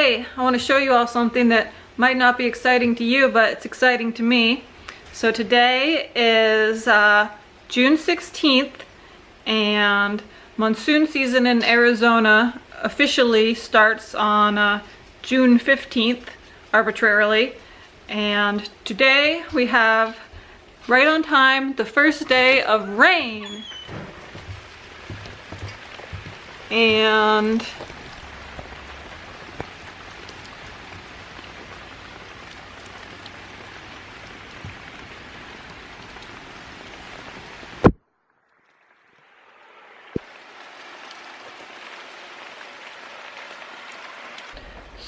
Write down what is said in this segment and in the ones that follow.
today I want to show you all something that might not be exciting to you, but it's exciting to me. So today is June 16th, and monsoon season in Arizona officially starts on June 15th, arbitrarily. And today we have, right on time, the first day of rain. And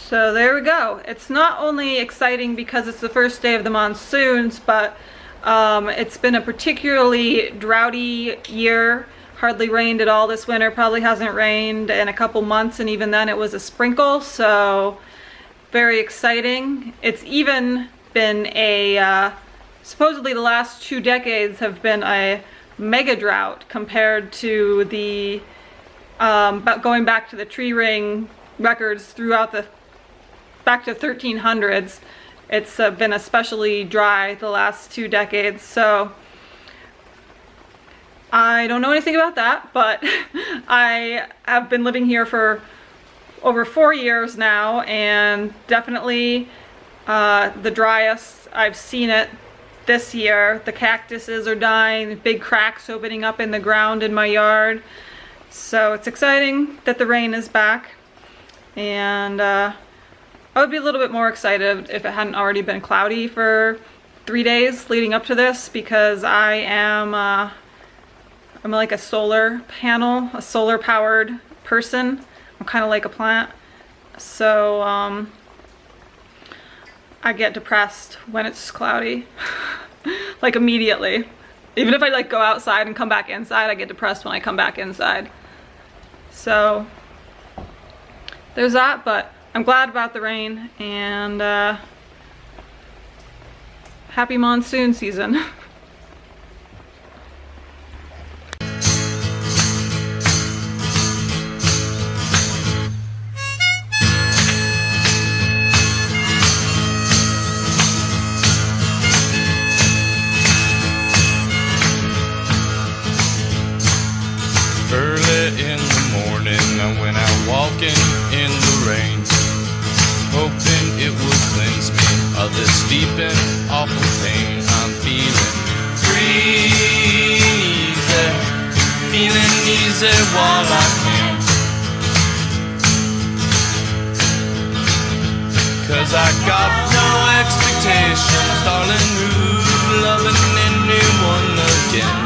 so there we go. It's not only exciting because it's the first day of the monsoons, but it's been a particularly droughty year. Hardly rained at all this winter. Probably hasn't rained in a couple months, and even then it was a sprinkle, so very exciting. It's even been a, supposedly the last 2 decades have been a mega drought compared to the, going back to the tree ring records throughout the, back to 1300s. It's been especially dry the last 2 decades, so I don't know anything about that, but I have been living here for over 4 years now, and definitely the driest I've seen it this year. The cactuses are dying, big cracks opening up in the ground in my yard. So it's exciting that the rain is back, and I would be a little bit more excited if it hadn't already been cloudy for 3 days leading up to this, because I'm like a solar panel, a solar powered person. I'm kind of like a plant. So I get depressed when it's cloudy, like immediately. Even if I like go outside and come back inside, I get depressed when I come back inside. So there's that, but I'm glad about the rain, and happy monsoon season. Early in the morning I went out walking in the rain, hoping it would cleanse me of this deep and awful pain. I'm feeling free, easy, feeling easy while I can, 'cause I got no expectations, darling, who loving anyone again.